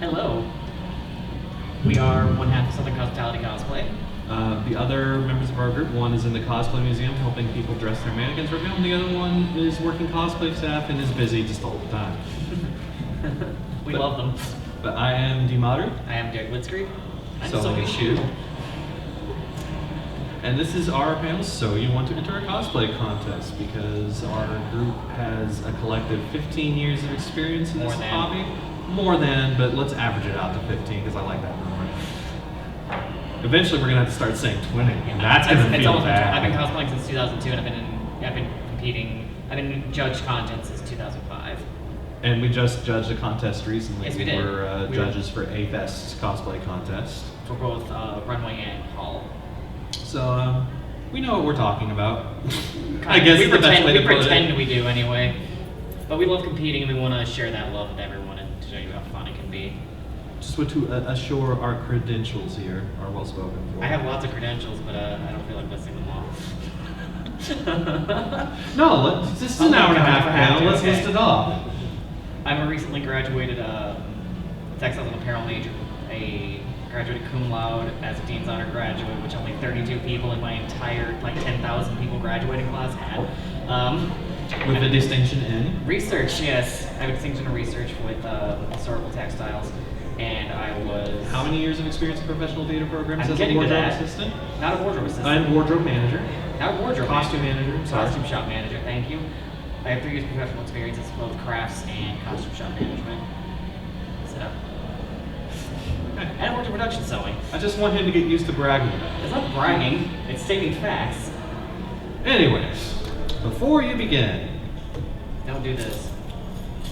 Hello. We are one half of Southern Hospitality Cosplay. The other members of our group, one is in the Cosplay Museum helping people dress their mannequins right now, and the other one is working cosplay staff and is busy just all the time. We love them. But I am Dimadru. I am Derek Litzkrieg. I'm So so is Shu. And this is our panel, So You Want to Enter a Cosplay Contest, because our group has a collective 15 years of experience in this hobby. More than, but let's average it out to 15 because I like that number. Eventually we're going to have to start saying 20, and that's going to feel bad. I've been cosplaying since 2002, and I've been competing. I've been judge content since 2005. And we just judged a contest recently. Yes, we did. Were judges for A-Fest's cosplay contest. For both runway and hall. So we know what we're talking about. I guess we pretend we do anyway. But we love competing, and we want to share that love with everyone and to show you how fun it can be. Just want to assure our credentials here are well spoken for. I have lots of credentials, but I don't feel like listing them off. No, this is an hour and a half panel. Let's list it off. I'm a recently graduated textiles and apparel major. I graduated cum laude as a Dean's Honor graduate, which only 32 people in my entire 10,000 people graduating class had. With a distinction in? Research, yes. I have a distinction in research with historical textiles. And I was... How many years of experience in professional theater programs as a wardrobe assistant? Not a wardrobe assistant. I'm wardrobe manager. Not a wardrobe Costume manager. Costume shop manager, thank you. I have 3 years professional experience in both crafts and costume shop management. So... And I worked in production sewing. I just want him to get used to bragging about it. It's not bragging, it's stating facts. Anyways, before you begin... Don't do this.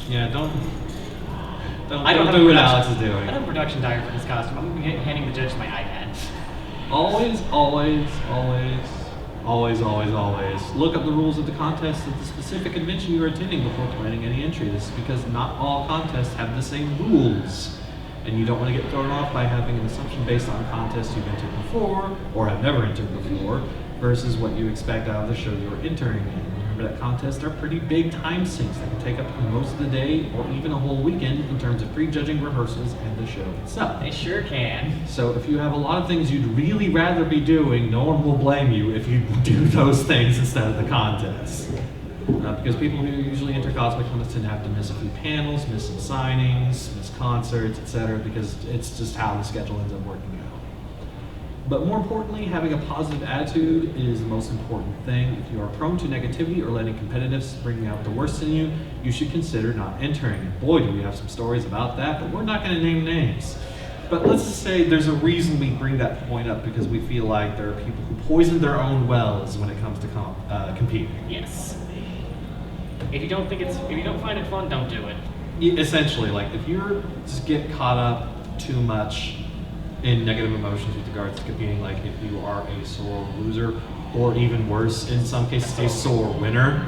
Yeah, don't do what Alex is doing. I don't have a production diary for this costume. I'm going to be handing the judge my iPad. Always look up the rules of the contest at the specific convention you are attending before planning any entry. This is because not all contests have the same rules. And you don't want to get thrown off by having an assumption based on contests you've entered before or have never entered before versus what you expect out of the show you're entering in. Remember that contests are pretty big time sinks that can take up most of the day or even a whole weekend in terms of pre-judging, rehearsals, and the show itself. They sure can. So if you have a lot of things you'd really rather be doing, no one will blame you if you do those things instead of the contest. Because people who usually enter cosplay contests tend to have to miss a few panels, miss some signings, miss concerts, etc. because it's just how the schedule ends up working out. But more importantly, having a positive attitude is the most important thing. If you are prone to negativity or letting competitiveness bring out the worst in you, you should consider not entering. And boy, do we have some stories about that, but we're not going to name names. But let's just say there's a reason we bring that point up because we feel like there are people who poison their own wells when it comes to competing. Yes. If you don't find it fun, don't do it. Essentially, like if you just get caught up too much in negative emotions with regards to competing, like if you are a sore loser, or even worse, in some cases, a sore winner,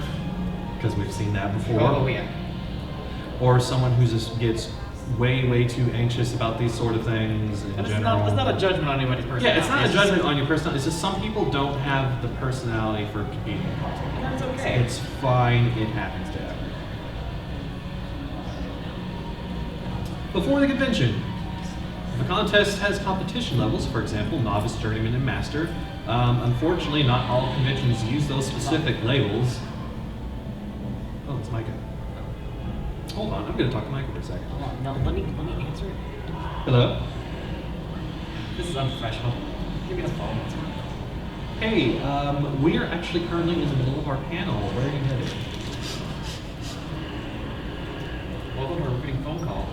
because we've seen that before. Oh yeah. Or someone who just gets way too anxious about these sort of things in general. It's not a judgment on anybody's personality. Yeah, it's not a judgment on your personality. It's just some people don't have the personality for competing in cosplay. That's okay. It's fine. It happens to everyone. Before the convention, the contest has competition levels, for example, novice, journeyman, and master. Unfortunately, not all conventions use those specific labels. Oh, it's Micah. Hold on, I'm going to talk to Micah for a second. Hold on, no, let me answer it. Hello? This is unprofessional. Give me the phone. Hey, we are actually currently in the middle of our panel. Where are you headed? Welcome to a recruiting phone call.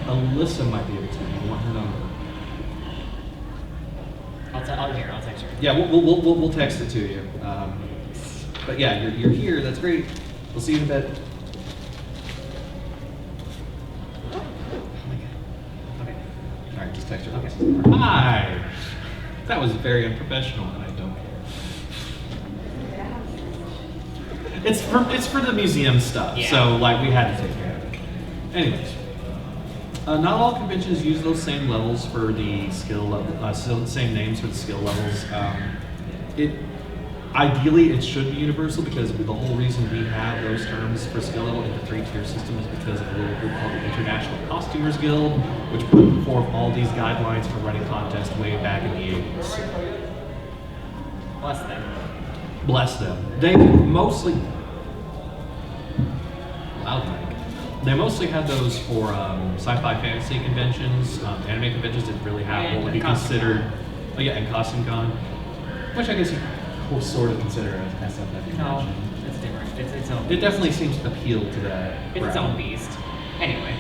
Alyssa might be able to. I want her number. I'll text her. Yeah, we'll text it to you. But yeah, you're here. That's great. We'll see you in a bit. Oh my god. Okay. All right, just text her. Okay. Hi. That was very unprofessional, and I don't care. It's for the museum stuff, yeah. So like we had to take care of it. Anyways. Not all conventions use those same levels for the skill level, same names for the skill levels. Ideally, it should be universal because the whole reason we have those terms for skill level in the 3-tier system is because of a little group called the International Costumers Guild, which put forth all these guidelines for running contests way back in the 80s. Bless them. Bless them. They mostly... Loud mic. They mostly had those for sci-fi fantasy conventions. Anime conventions didn't really have what would be considered... Oh yeah, and Costume Con, which I guess you will sort of consider as SFF. No, it's different. It's its own. It definitely seems to appeal to that. It's its crowd. own beast. Anyway,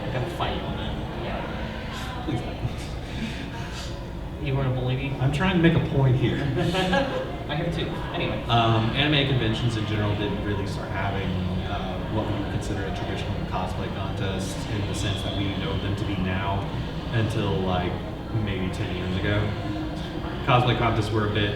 I'm gonna fight you on that. Yeah. Please don't. You want to bully me? I'm trying to make a point here. I have too. Anyway. Anime conventions in general didn't really start having what we would consider a traditional cosplay contest in the sense that we know them to be now until like maybe 10 years ago. Cosplay contests were a bit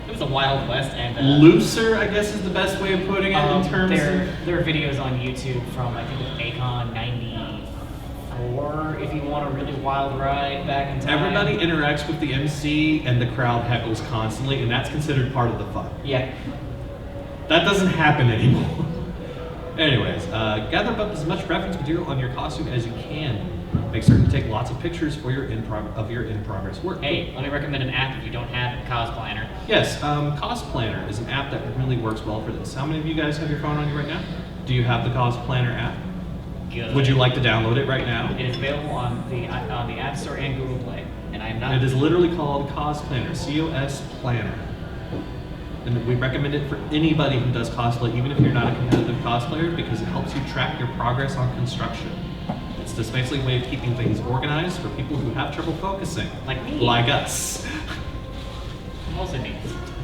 It was a Wild West and looser, I guess is the best way of putting it in terms there are videos on YouTube from I think it's Acon 94 if you want a really wild ride back in time. Everybody interacts with the MC and the crowd heckles constantly, and that's considered part of the fun. Yeah. That doesn't happen anymore. Anyways, gather up as much reference material on your costume as you can. Make certain to take lots of pictures for your in-progress work. Hey, let me recommend an app if you don't have a Cosplanner. Yes, Cosplanner is an app that really works well for this. How many of you guys have your phone on you right now? Do you have the Cosplanner app? Good. Would you like to download it right now? It is available on the App Store and Google Play, and I am not. It is literally called Cosplanner, C-O-S Planner. And we recommend it for anybody who does cosplay, even if you're not a competitive cosplayer, because it helps you track your progress on construction. It's just basically a way of keeping things organized for people who have trouble focusing. Like me. Like us. Also neat.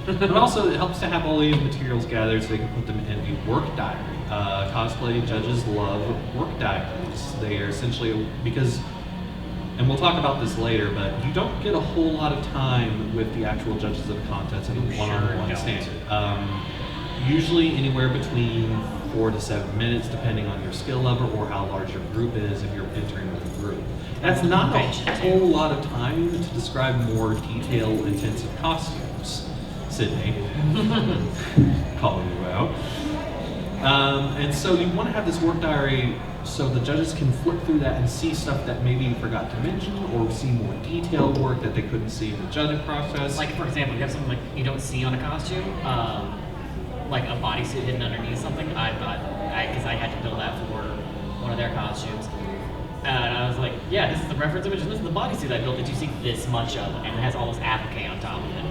But also, it helps to have all these materials gathered so they can put them in a work diary. Cosplay judges love work diaries. They are essentially, because, and we'll talk about this later, but you don't get a whole lot of time with the actual judges of the contest in a one-on-one standard. Usually anywhere between 4 to 7 minutes, depending on your skill level or how large your group is if you're entering with a group. That's not a whole lot of time to describe more detail-intensive costumes. Sydney, calling you out. And so you want to have this work diary so the judges can flip through that and see stuff that maybe you forgot to mention or see more detailed work that they couldn't see in the judging process. Like, for example, you have something like you don't see on a costume, like a bodysuit hidden underneath something. Because I had to build that for one of their costumes. And I was like, yeah, this is the reference image, and this is the bodysuit I built that you see this much of, and it has all this applique on top of it.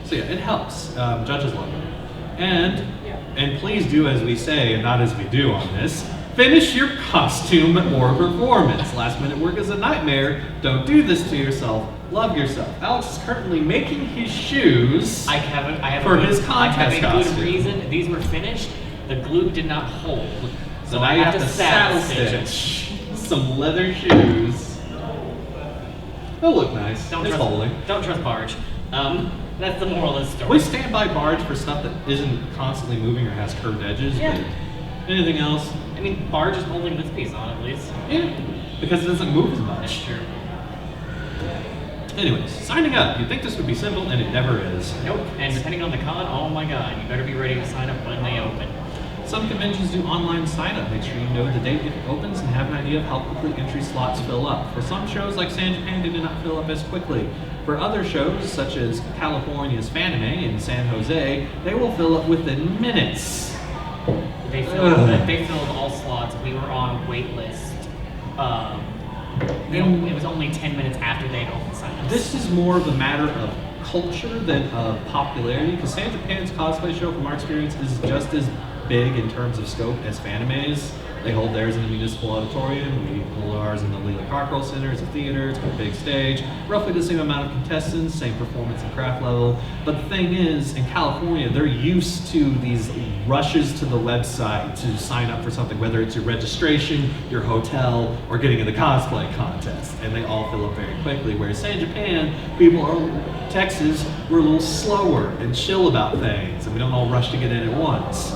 So yeah, it helps. Judges love it. And please do as we say and not as we do on this. Finish your costume or performance. Last minute work is a nightmare. Don't do this to yourself. Love yourself. Alex is currently making his shoes I have for his contest I have a costume. good reason. These were finished. The glue did not hold. So now you have to saddle stitch some leather shoes. They'll look nice. It's holding. Don't trust Barge. That's the moral of the story. We stand by Barge for stuff that isn't constantly moving or has curved edges, Yeah. but anything else? I mean, Barge is holding this piece on at least. Yeah, because it doesn't move as That's much. true. Anyways, signing up. You'd think this would be simple, and it never is. Nope. And depending on the con, oh my god, you better be ready to sign up when they open. Some conventions do online sign-up. Make sure you know the date it opens and have an idea of how quickly entry slots fill up. For some shows like San Japan, they do not fill up as quickly. For other shows, such as California's Fanime in San Jose, they will fill up within minutes. They filled all slots. We were on wait list. It was only 10 minutes after they'd opened sign-ups. This is more of a matter of culture than of popularity, because San Japan's cosplay show, from our experience, is just as big in terms of scope as Fanime's. They hold theirs in the municipal auditorium. We hold ours in the Leela Cockrell Center. It's a theater. It's got a big stage. Roughly the same amount of contestants, same performance and craft level. But the thing is, in California, they're used to these rushes to the website to sign up for something, whether it's your registration, your hotel, or getting in the cosplay contest. And they all fill up very quickly. Whereas San Japan, Texas, we're a little slower and chill about things. And we don't all rush to get in at once.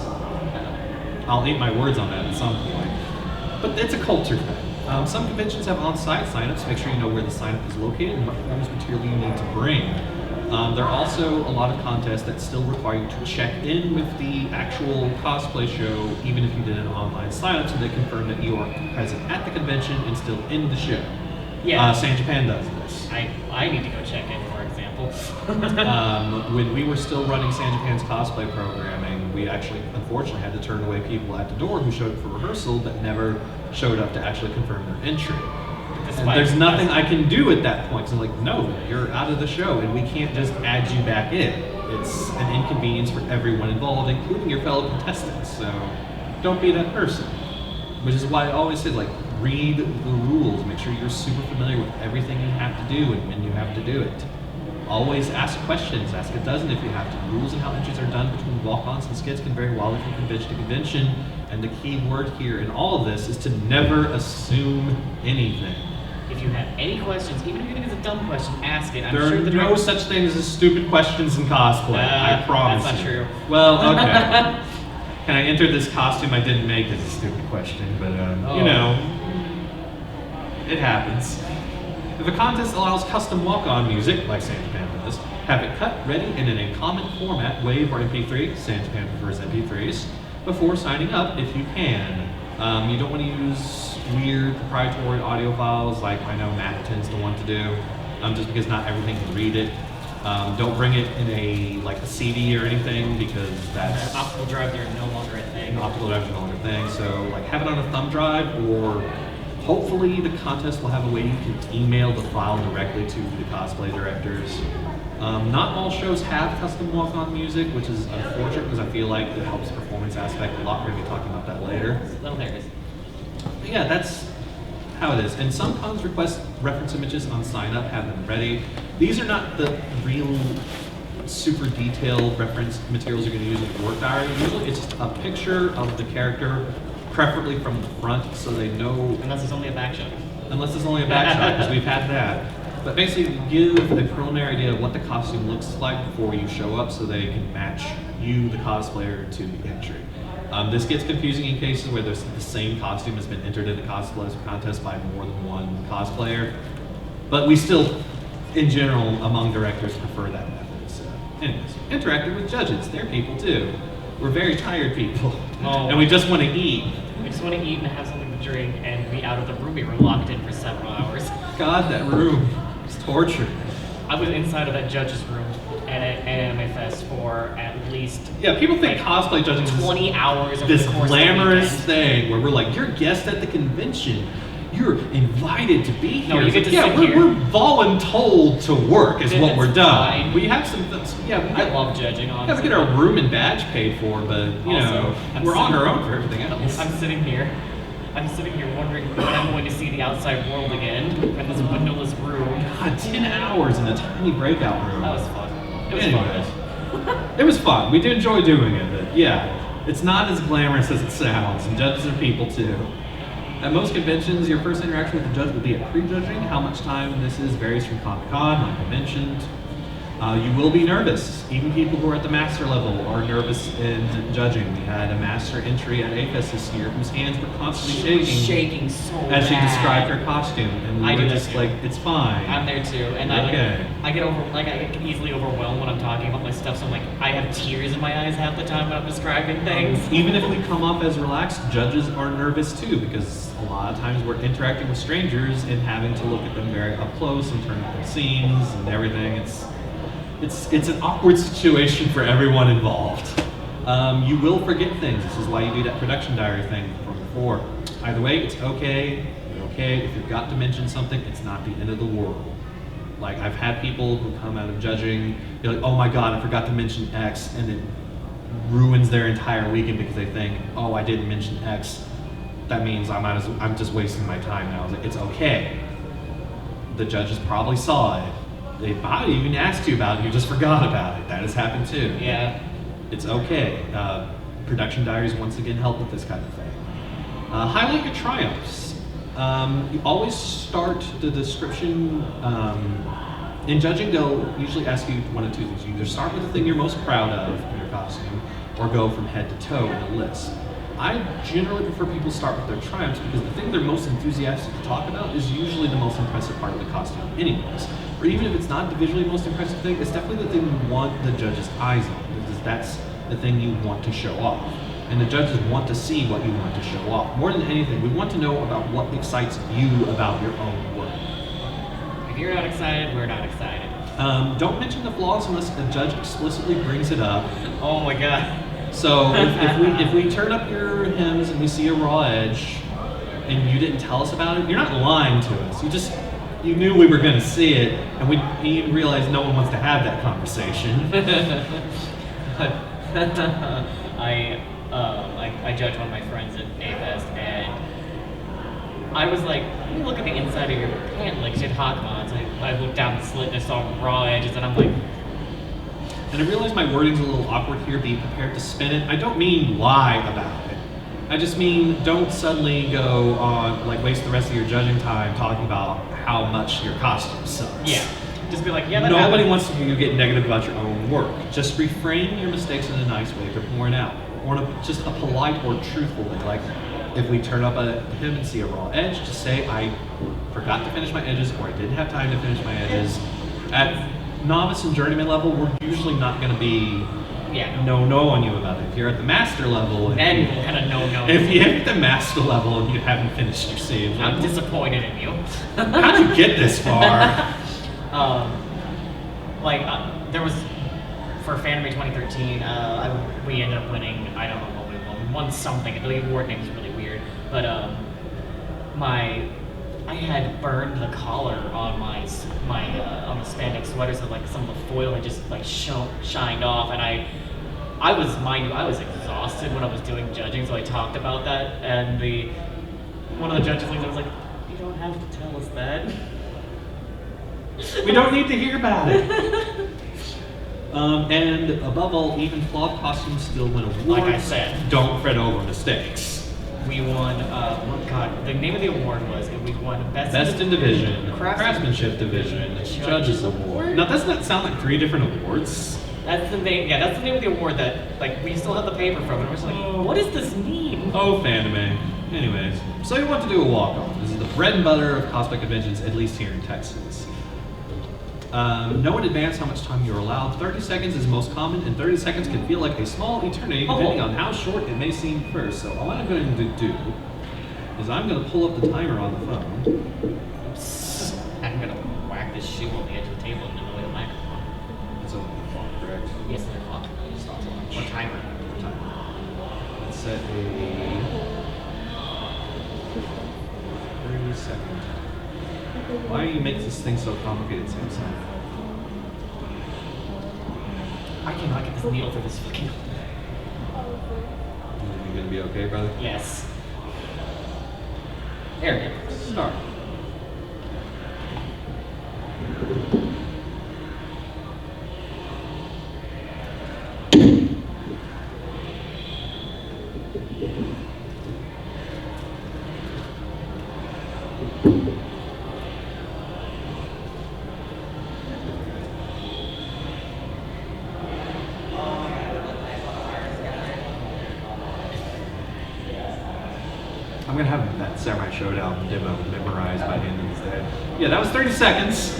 I'll eat my words on that at some point. But it's a culture thing. Some conventions have on-site signups. Make sure you know where the signup is located and what forms of material you need to bring. There are also a lot of contests that still require you to check in with the actual cosplay show, even if you did an online sign-up, so they confirm that you are present at the convention and still in the show. Yeah. San Japan does this. I need to go check in, for example. When we were still running San Japan's cosplay programming, we actually, unfortunately, had to turn away people at the door who showed up for rehearsal but never showed up to actually confirm their entry. And there's nothing I can do at that point. So I'm like, no, you're out of the show, and we can't just add you back in. It's an inconvenience for everyone involved, including your fellow contestants. So don't be that person. Which is why I always say, like, read the rules. Make sure you're super familiar with everything you have to do and when you have to do it. Always ask questions. Ask a dozen if you have to. Rules and how entries are done between walk-ons and skits can vary wildly from convention to convention. And the key word here in all of this is to never assume anything. If you have any questions, even if you think it's a dumb question, ask it. There are no such things as stupid questions in cosplay. I promise. That's not true. Well, okay. Can I enter this costume I didn't make as a stupid question, but you know, it happens. If a contest allows custom walk-on music, like San Japan does, have it cut, ready, and in a common format, WAV or MP3, San Japan prefers MP3s, before signing up if you can. You don't want to use weird proprietary audio files like I know Matt tends to want to do, just because not everything can read it. Don't bring it in a CD or anything, because that's optical drives are no longer a thing. Optical drives are no longer a thing. So like have it on a thumb drive, or hopefully the contest will have a way you can email the file directly to the cosplay directors. Not all shows have custom walk-on music, which is unfortunate because I feel like it helps the performance aspect a lot. We're going to be talking about that later. Well, there it is. But yeah, that's how it is. And some cons request reference images on sign up, have them ready. These are not the real super detailed reference materials you're going to use in your work diary. Usually it's just a picture of the character, preferably from the front, so they know. Unless it's only a back shot. Unless it's only a back shot, because we've had that. But basically give a preliminary idea of what the costume looks like before you show up, so they can match you, the cosplayer, to the entry. This gets confusing in cases where the same costume has been entered in a cosplay contest by more than one cosplayer. But we still, in general, among directors, prefer that method. So, anyways, interacting with judges. They're people too. We're very tired people. Oh. And we just want to eat. We just want to eat and have something to drink and be out of the room. We were locked in for several hours. God, that room. It's torture. I was inside of that judge's room at Anime Fest for at least people think cosplay judging is 20 hours over this the course glamorous of the thing where we're like, you're a guest at the convention. You're invited to be here. No, you get to sit we're, here. we're voluntold to work is what we're done. Fine. We have some, I love judging, honestly. Yeah, we get our room and badge paid for, but we're on our own for everything else. I'm sitting here wondering when I'm going to see the outside world again in this windowless room. God, 10 hours in a tiny breakout room. That was fun. It was Anyways, it was fun. We did enjoy doing it, but yeah, it's not as glamorous as it sounds, and judges are people too. At most conventions, your first interaction with the judge will be at pre-judging. How much time this is varies from Comic-Con, like I mentioned. You will be nervous. Even people who are at the master level are nervous in judging. We had a master entry at AFES this year whose hands were constantly shaking so as she bad. described her costume, and we were just like, "It's fine." I'm there too, and I get easily overwhelmed when I'm talking about my stuff. So I'm like, I have tears in my eyes half the time when I'm describing things. Even if we come off as relaxed, judges are nervous too, because a lot of times we're interacting with strangers and having to look at them very up close and turn up their scenes and everything. It's an awkward situation for everyone involved. You will forget things. This is why you do that production diary thing from before. Either way, it's okay. You're okay. If you forgot to mention something, it's not the end of the world. Like, I've had people who come out of judging, be like, oh my God, I forgot to mention X, and it ruins their entire weekend because they think, oh, I didn't mention X. That means I'm just wasting my time now. I was like, it's okay. The judges probably saw it. They probably even asked you about it, you just forgot about it. That has happened too. Yeah. It's okay. Production diaries once again help with this kind of thing. Highlight your triumphs. You always start the description. In judging, they'll usually ask you one of two things. You either start with the thing you're most proud of in your costume, or go from head to toe in a list. I generally prefer people start with their triumphs because the thing they're most enthusiastic to talk about is usually the most impressive part of the costume anyways. or even if it's not the visually most impressive thing, it's definitely the thing you want the judge's eyes on, because that's the thing you want to show off. And the judges want to see what you want to show off. More than anything, we want to know about what excites you about your own work. If you're not excited, we're not excited. Don't mention the flaws unless the judge explicitly brings it up. Oh my god. So if we turn up your hymns and we see a raw edge, and you didn't tell us about it, you're not lying to us. You knew we were going to see it, and you realized no one wants to have that conversation. I judged one of my friends at A-Fest, and I was like, let me look at the inside of your pant, like, shit, Hakama. So I looked down the slit and I saw raw edges, and I'm like... And I realize my wording's a little awkward here, be prepared to spin it. I don't mean lie about it. I just mean don't suddenly go on, like, waste the rest of your judging time talking about how much your costume sucks. Yeah. Just be like, yeah, that Nobody happened. wants you to get negative about your own work. Just reframe your mistakes in a nice way to point out. Or just a polite or truthful way. Like, if we turn up at him and see a raw edge, just say, I forgot to finish my edges, or I didn't have time to finish my edges. At novice and journeyman level, we're usually not going to be no on you about it. If you're at the master level, Then we'll kind of no. if you're at the master level and you haven't finished your scenes, I'm disappointed in you. how'd you get this far? There was, for Fanime 2013, we ended up winning, I don't know what we won. We won something. The award name is really weird. But I had burned the collar on my on the spandex sweater, so like some of the foil had just like shined off, and I was exhausted when I was doing judging, so I talked about that, and one of the judges was like, you don't have to tell us that. We don't need to hear about it. And above all, even flawed costumes still win awards. Like I said. Don't fret over mistakes. We won, the name of the award was, we won Best in Division, Craftsmanship Division, Judges Award. Now, doesn't that sound like 3 different awards? That's the name, that's the name of the award that, like, we still have the paper from, and we're just like, what does this mean? Oh, Fanime. Anyways, so you want to do a walk-off. This is the bread and butter of cosplay conventions, at least here in Texas. Know in advance how much time you're allowed. 30 seconds is most common, and 30 seconds can feel like a small eternity depending on how short it may seem first. So all I'm going to do is I'm going to pull up the timer on the phone. I'm going to whack this shoe on the edge of the table in the middle of the microphone. It's a clock, correct? Yes, it's a clock. What timer? Let's set a 30-second. Why do you make this thing so complicated, Samson? I cannot get this needle through this fucking... You gonna be okay, brother? Yes. There we go. Start. I'm gonna have that Samurai Showdown demo memorized by the end of this day. Yeah, that was 30 seconds.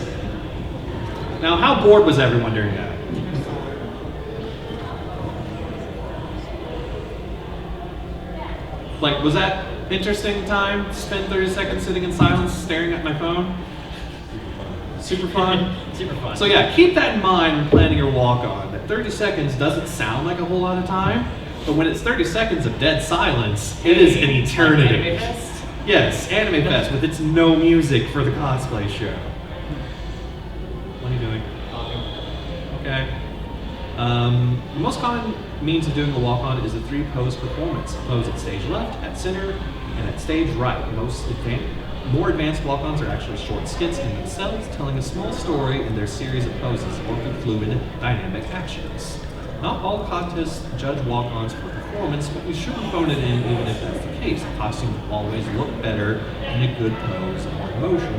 Now, how bored was everyone during that? Like, was that interesting time to spend 30 seconds sitting in silence staring at my phone? Super fun? Super fun. So yeah, keep that in mind when planning your walk-on. That 30 seconds doesn't sound like a whole lot of time, but when it's 30 seconds of dead silence, it is an eternity. Anime Fest? Yes, Anime Fest with its no music for the cosplay show. What are you doing? Okay. The most common means of doing a walk-on is a 3-pose performance. A pose at stage left, at center, and at stage right. More advanced walk-ons are actually short skits in themselves, telling a small story in their series of poses, or through fluid, dynamic actions. Not all contests judge walk-ons for performance, but we shouldn't phone it in even if that's the case. A costume will always look better in a good pose or motion,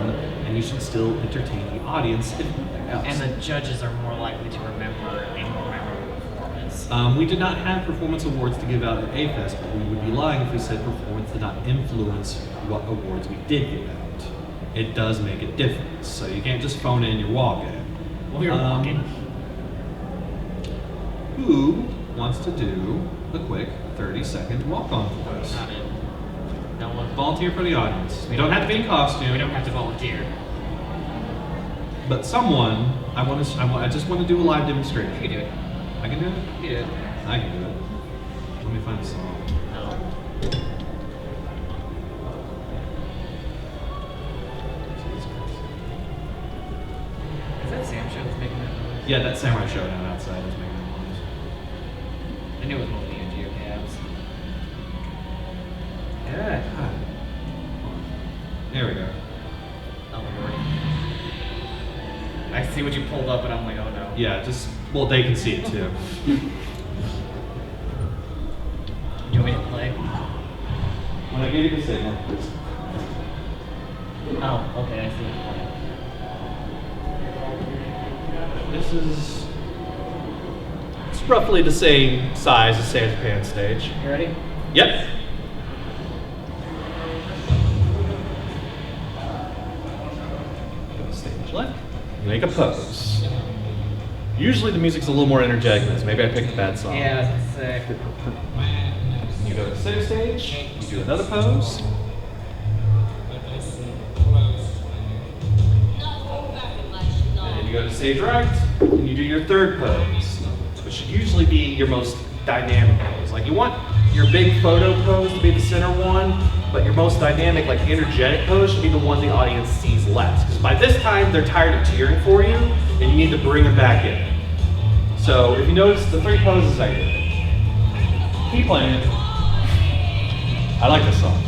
and you should still entertain the audience if nothing else. And the judges are more likely to remember a more memorable performance. We did not have performance awards to give out at A-Fest, but we would be lying if we said performance did not influence what awards we did give out. it does make a difference. So you can't just phone in your walk-in. Well, you're walking. Who wants to do a quick 30-second walk-on for us? Not it. No one. Volunteer for the audience. You don't have to be in costume. We don't have to volunteer. But someone, I just want to do a live demonstration. You can do it. I can do it? You can do it. I can do it. Let me find a song. No. Is that Sam Show that's making that noise? Yeah, that Samurai Showdown outside is making that noise. I knew it was mostly in geocabs. Good. There we go. Oh, Lord. I see what you pulled up, and I'm like, oh no. Yeah, well, they can see it too. You want me to play? When I give you the signal. Oh, okay, I see what you're This is it's roughly the same size as San Japan stage. playing. You ready? Yep. Go to stage left. Make a pose. Usually the music's a little more energetic than this. Maybe I picked a bad song. Yeah, that's sick. You go to center stage. You do another pose. And then you go to stage right, and you do your third pose, which should usually be your most dynamic pose. Like you want your big photo pose to be the center one, but your most dynamic, like energetic pose should be the one the audience sees less. Because by this time, they're tired of cheering for you, and you need to bring them back in. So if you notice the three poses I did, keep playing it. I like this song.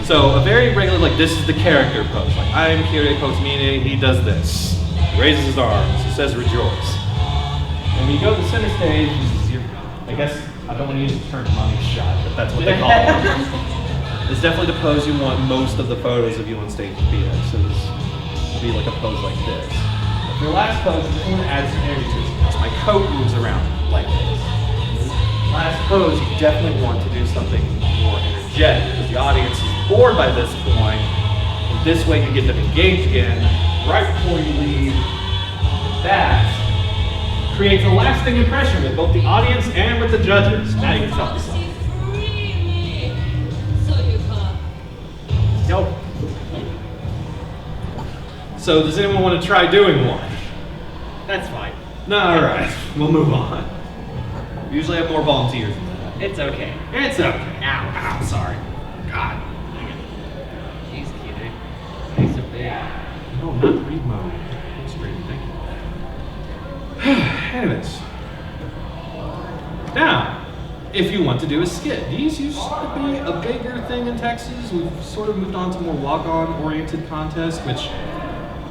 So a very regular, like this is the character pose. Like I am Kyrie Kotsumine, he does this. He raises his arms, he says rejoice. And when you go to the center stage, this is your, I guess, I don't want to use the term money shot, but that's what they call it. It's definitely the pose you want most of the photos of you on stage to be in. So this will be like a pose like this. But your last pose, I'm going to add some energy to it. So my coat moves around like this. Last pose, you definitely want to do something more energetic because the audience is bored by this point. And this way you get them engaged again right before you leave. That creates a lasting impression with both the audience and with the judges. Now you can stop yourself. Nope. So does anyone want to try doing one? That's fine. No, all right. We'll move on. We usually have more volunteers than that. It's okay. It's okay. Ow, sorry. God. Jeez, Kitty. He's so big. No, not read mode. That's great. Thank you. Anyways. Now, if you want to do a skit, these used to be a bigger thing in Texas. We've sort of moved on to more walk-on oriented contests, which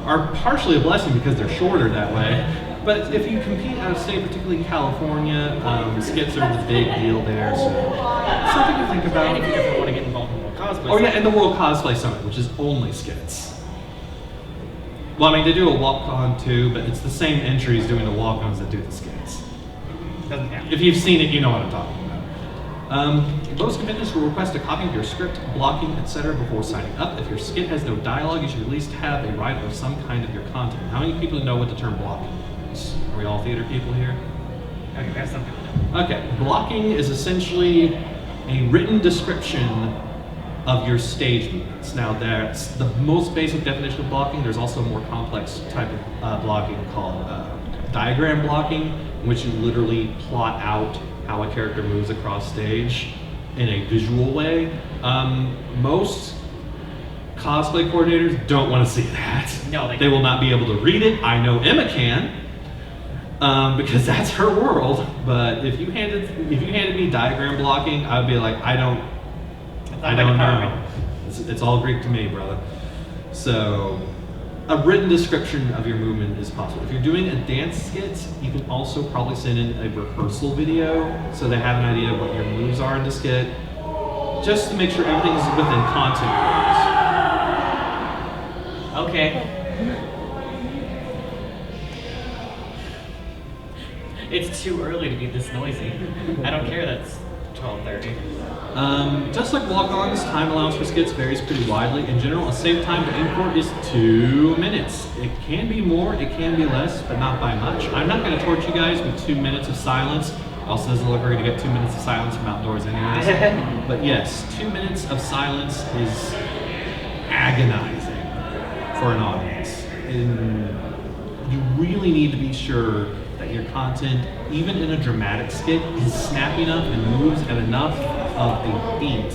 are partially a blessing because they're shorter that way. But if you compete out of state, particularly California, skits are the big deal there. So something to think about. And if you ever want to get involved in World Cosplay. Oh yeah, and the World Cosplay Summit, which is only skits. Well, I mean, they do a walk-on too, but it's the same entries doing the walk-ons that do the skits. Doesn't count. If you've seen it, you know what I'm talking about. Most conventions will request a copy of your script, blocking, etc. before signing up. If your skit has no dialogue, you should at least have a write-up of some kind of your content. How many people know what the term blocking is? Are we all theater people here? Okay, we have something to do. Okay, blocking is essentially a written description of your stage movements. Now that's the most basic definition of blocking. There's also a more complex type of blocking called diagram blocking, in which you literally plot out how a character moves across stage in a visual way. Most cosplay coordinators don't want to see that. No, they will not be able to read it. I know Emma can. Because that's her world. But if you handed me diagram blocking, I'd be like, I don't know. It's all Greek to me, brother. So a written description of your movement is possible. If you're doing a dance skit, you can also probably send in a rehearsal video so they have an idea of what your moves are in the skit, just to make sure everything is within content rules. Okay. It's too early to be this noisy. I don't care that's 12:30. Just like walk-ons, time allowance for skits varies pretty widely. In general, a safe time to aim for is 2 minutes. It can be more, it can be less, but not by much. I'm not going to torture you guys with 2 minutes of silence. Also doesn't look like we're going to get 2 minutes of silence from outdoors anyways. But yes, 2 minutes of silence is agonizing for an audience. And you really need to be sure that your content, even in a dramatic skit, is snappy enough and moves at enough of a beat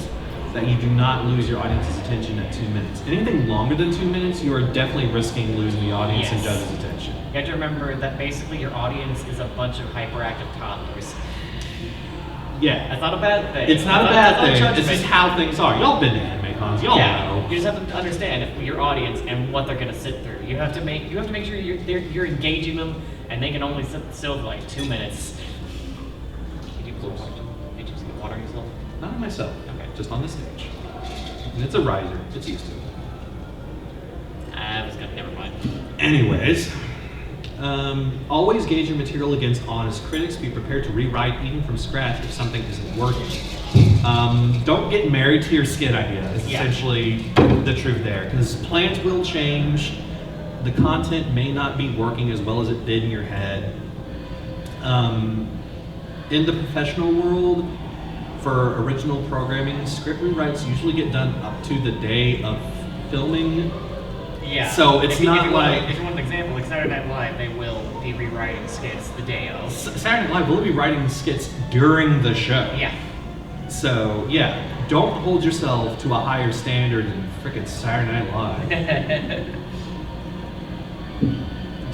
that you do not lose your audience's attention at 2 minutes. Anything longer than 2 minutes, you are definitely risking losing the audience and judge's attention. You have to remember that basically your audience is a bunch of hyperactive toddlers. Yeah. That's not a bad thing. It's not a bad thing. It's just how things are. Y'all been to anime cons. Y'all know. You just have to understand your audience and what they're gonna sit through. You have to make sure you're engaging them, and they can only sit still for like 2 minutes. Did you just get water yourself? Not on myself. Okay. Just on the stage. And it's a riser. It's used to it. I was gonna. Never mind. Anyways. Always gauge your material against honest critics. Be prepared to rewrite even from scratch if something isn't working. Don't get married to your skit idea. Is essentially the truth there, because plans will change. The content may not be working as well as it did in your head. In the professional world, for original programming, script rewrites usually get done up to the day of filming. Yeah. So it's not like... If you want an example, like Saturday Night Live, they will be rewriting skits the day of. Saturday Night Live will be writing skits during the show. Yeah. So, yeah, don't hold yourself to a higher standard than frickin' Saturday Night Live.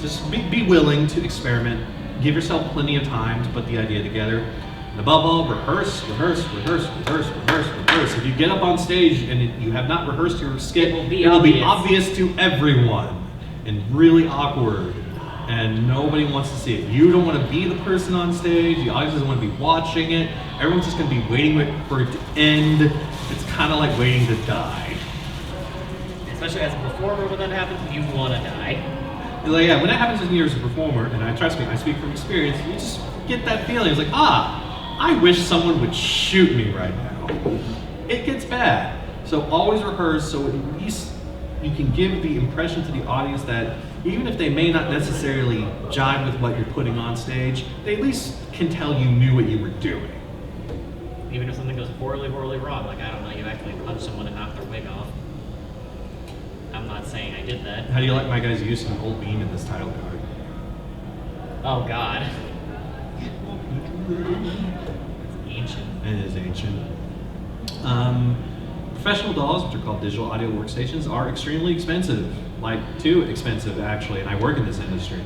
Just be willing to experiment. Give yourself plenty of time to put the idea together. And above all, rehearse. If you get up on stage and you have not rehearsed your skit, it will be obvious to everyone and really awkward. And nobody wants to see it. You don't want to be the person on stage. The audience doesn't want to be watching it. Everyone's just going to be waiting for it to end. It's kind of like waiting to die. Especially as a performer, when that happens, you want to die. Like, yeah, when that happens to me as a performer, and trust me, I speak from experience, you just get that feeling. It's like, I wish someone would shoot me right now. It gets bad. So always rehearse so at least you can give the impression to the audience that even if they may not necessarily jive with what you're putting on stage, they at least can tell you knew what you were doing. Even if something goes horribly wrong, like, I don't know, you actually punch someone and knock their wig off. I'm not saying I did that. How do you like my guys' use of an old beam in this title card? Oh, God. It's ancient. It is ancient. Professional DAWs, which are called digital audio workstations, are extremely expensive. Like, too expensive, actually, and I work in this industry.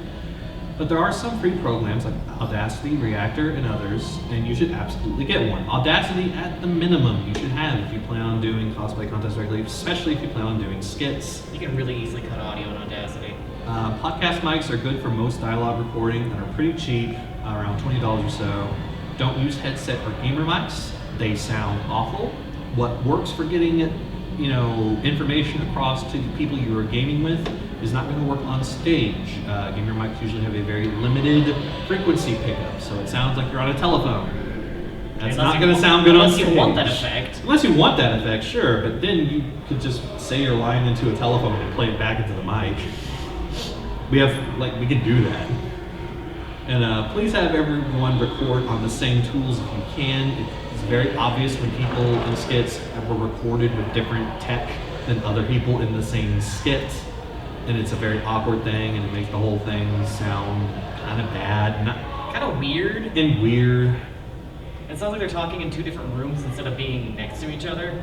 But there are some free programs like Audacity, Reactor, and others, and you should absolutely get one. Audacity, at the minimum, you should have if you plan on doing cosplay contests regularly, especially if you plan on doing skits. You can really easily cut audio in Audacity. Podcast mics are good for most dialogue recording and are pretty cheap, around $20 or so. Don't use headset or gamer mics. They sound awful. What works for getting information across to the people you are gaming with is not going to work on stage. Gamer mics usually have a very limited frequency pickup, so it sounds like you're on a telephone. That's not going to sound good on stage. Unless you want that effect. Unless you want that effect, sure, but then you could just say your line into a telephone and play it back into the mic. We can do that. And please have everyone record on the same tools if you can. It's very obvious when people in skits were recorded with different tech than other people in the same skit. And it's a very awkward thing, and it makes the whole thing sound kind of bad. Kind of weird. And weird. It sounds like they're talking in two different rooms instead of being next to each other.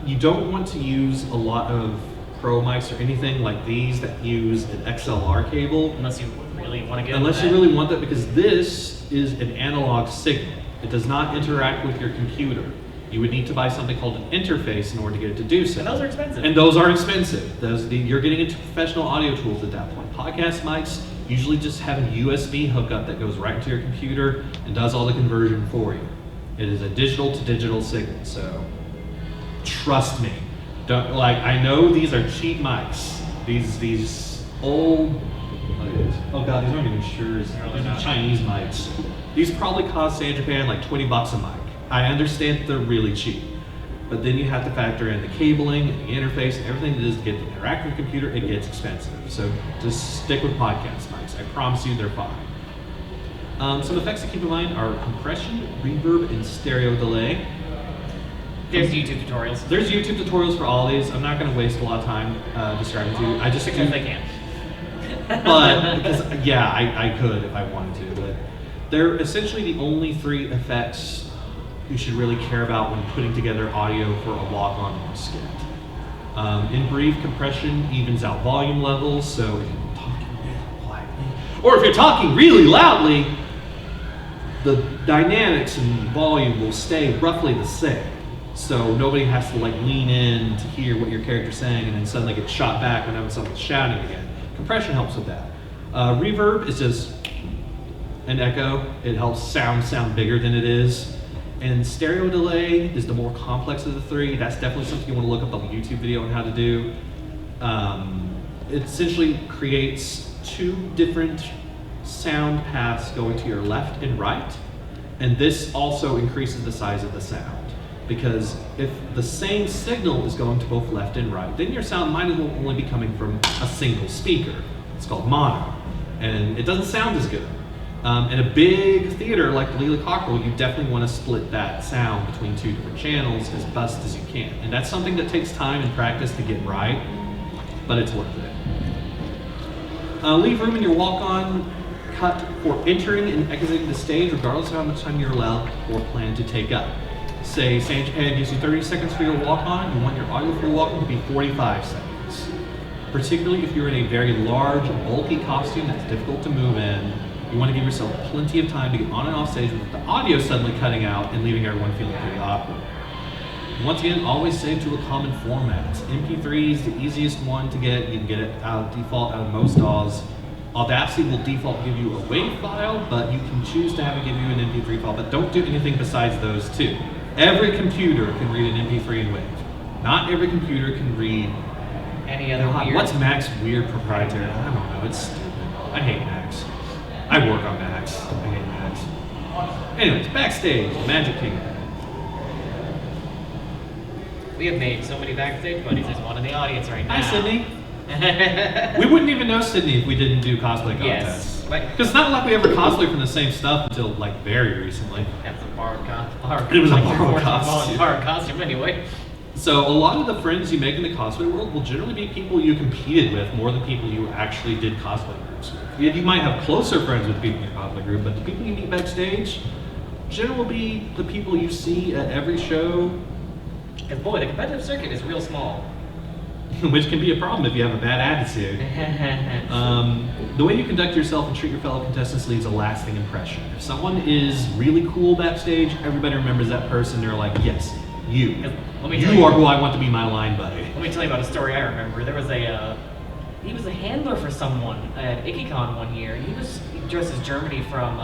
You don't want to use a lot of pro mics or anything like these that use an XLR cable. Unless you really want to get Unless you really want that, because this is an analog signal. It does not interact with your computer. You would need to buy something called an interface in order to get it to do so. And those are expensive. You're getting into professional audio tools at that point. Podcast mics usually just have a USB hookup that goes right into your computer and does all the conversion for you. It is a digital to digital signal, so trust me. I know these are cheap mics. These old, oh god, these aren't even Shure. These are Chinese mics. These probably cost San Japan like $20 a mic. I understand they're really cheap, but then you have to factor in the cabling and the interface and everything it is to get the interactive computer. It gets expensive. So just stick with podcast mics. I promise you they're fine. Some effects to keep in mind are compression, reverb, and stereo delay. There's YouTube tutorials. There's YouTube tutorials for all these. I'm not going to waste a lot of time describing to you. I just Because I can. But because yeah, I could if I wanted to. But they're essentially the only 3 effects you should really care about when putting together audio for a walk-on or a skit. In brief, compression evens out volume levels, so if you're talking really quietly, or if you're talking really loudly, the dynamics and volume will stay roughly the same. So nobody has to like lean in to hear what your character's saying and then suddenly get shot back when someone's shouting again. Compression helps with that. Reverb is just an echo. It helps sound bigger than it is. And stereo delay is the more complex of the 3. That's definitely something you want to look up on the YouTube video on how to do. It essentially creates 2 different sound paths going to your left and right. And this also increases the size of the sound. Because if the same signal is going to both left and right, then your sound might as well only be coming from a single speaker. It's called mono. And it doesn't sound as good. In a big theater like the Leela Cockerel, you definitely want to split that sound between 2 different channels as best as you can. And that's something that takes time and practice to get right, but it's worth it. Leave room in your walk-on cut for entering and exiting the stage, regardless of how much time you're allowed or plan to take up. Say San Japan gives you 30 seconds for your walk-on, you want your audio for your walk-on to be 45 seconds. Particularly if you're in a very large, bulky costume that's difficult to move in, you want to give yourself plenty of time to get on and off stage without the audio suddenly cutting out and leaving everyone feeling pretty awkward. Once again, always save to a common format. MP3 is the easiest one to get. You can get it out of default out of most DAWs. Audacity will default give you a WAV file, but you can choose to have it give you an MP3 file, but don't do anything besides those 2. Every computer can read an MP3 and WAV. Not every computer can read Any other weird? What's Mac's weird proprietary? I don't know, it's stupid. I hate Macs. I work on Macs. I hate Macs. Anyways, backstage, Magic Kingdom. We have made so many backstage buddies. There's one in the audience right now. Hi, Sydney. We wouldn't even know Sydney if we didn't do cosplay contests. Yes. Because it's not like we ever cosplayed from the same stuff until like very recently. That's a borrowed It was a borrowed costume. Borrowed costume anyway. So a lot of the friends you make in the cosplay world will generally be people you competed with more than people you actually did cosplay groups with. You might have closer friends with people in your cosplay group, but the people you meet backstage generally will be the people you see at every show. Because boy, the competitive circuit is real small. Which can be a problem if you have a bad attitude. The way you conduct yourself and treat your fellow contestants leaves a lasting impression. If someone is really cool backstage, everybody remembers that person. They're like, yes, you. You are who I want to be my line buddy. Let me tell you about a story I remember. There was he was a handler for someone at IkiCon one year. He was dressed as Germany from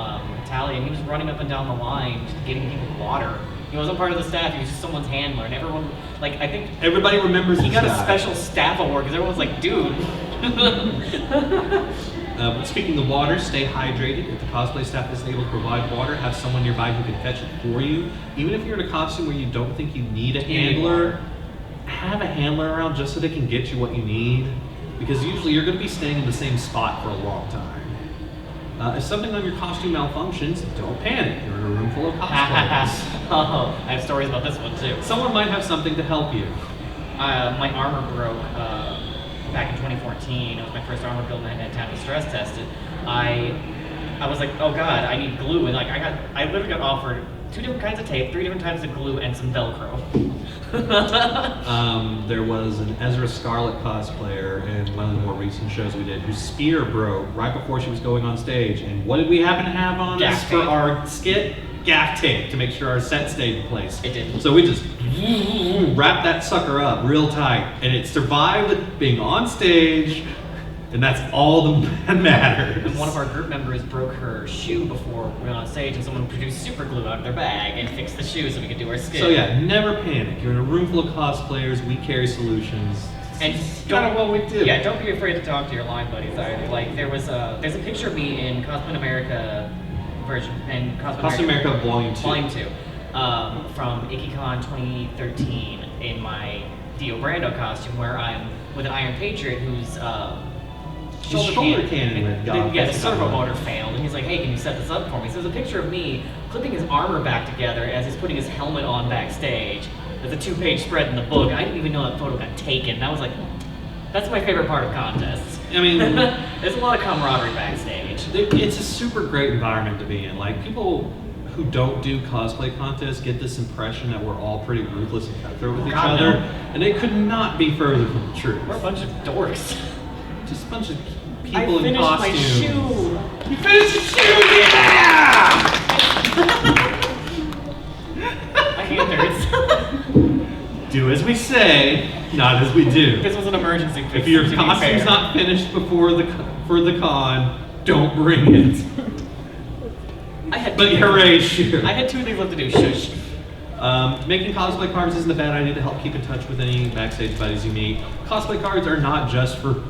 Italia, and he was running up and down the line getting people water. He wasn't part of the staff, he was just someone's handler, and everyone, like, I think... Everybody remembers he this got guy. a special staff award, because everyone's like, dude. Speaking of water, stay hydrated. If the cosplay staff isn't able to provide water, have someone nearby who can fetch it for you. Even if you're in a costume where you don't think you need a handler, have a handler around just so they can get you what you need. Because usually you're going to be staying in the same spot for a long time. If something on your costume malfunctions, don't panic. You're in a room full of cosplayers. Oh, I have stories about this one too. Someone might have something to help you. My armor broke back in 2014. It was my first armor build, and I had time to stress test it. I was like, oh god, I need glue, and like I literally got offered 2 different kinds of tape, 3 different types of glue, and some Velcro. There was an Ezra Scarlet cosplayer in one of the more recent shows we did whose spear broke right before she was going on stage. And what did we happen to have on us for our skit? Gaff tape to make sure our set stayed in place. It did. So we just wrapped that sucker up real tight, and it survived being on stage, and that's all that matters. And one of our group members broke her shoe before we went on stage, and someone produced super glue out of their bag and fixed the shoe so we could do our skit. So yeah, never panic. You're in a room full of cosplayers. We carry solutions. And kind of what we do. Yeah, don't be afraid to talk to your line buddies either. Like there's a picture of me in Cosplay America version and Cosplay America Volume 2. Volume 2. from IkiCon 2013 in my Dio Brando costume, where I'm with an Iron Patriot who's shoulder cannon with God. Yeah, the servo motor failed, and he's like, "Hey, can you set this up for me?" So there's a picture of me clipping his armor back together as he's putting his helmet on backstage. There's a 2-page spread in the book. I didn't even know that photo got taken. And I was like, that's my favorite part of contests. I mean, there's a lot of camaraderie backstage. It's a super great environment to be in. Like, people who don't do cosplay contests get this impression that we're all pretty ruthless and cutthroat with each other, no. and it could not be further from the truth. We're a bunch of dorks. Just a bunch of people in I costumes. finished my shoe. You finished your shoe, yeah! My hand hurts. Do as we say, not as we do. This was an emergency fix. If your costume's not finished for the con, don't bring it. But hooray, shoe. I had 2 things left to do. Shush. Making cosplay cards isn't a bad idea to help keep in touch with any backstage buddies you meet. Cosplay cards are not just for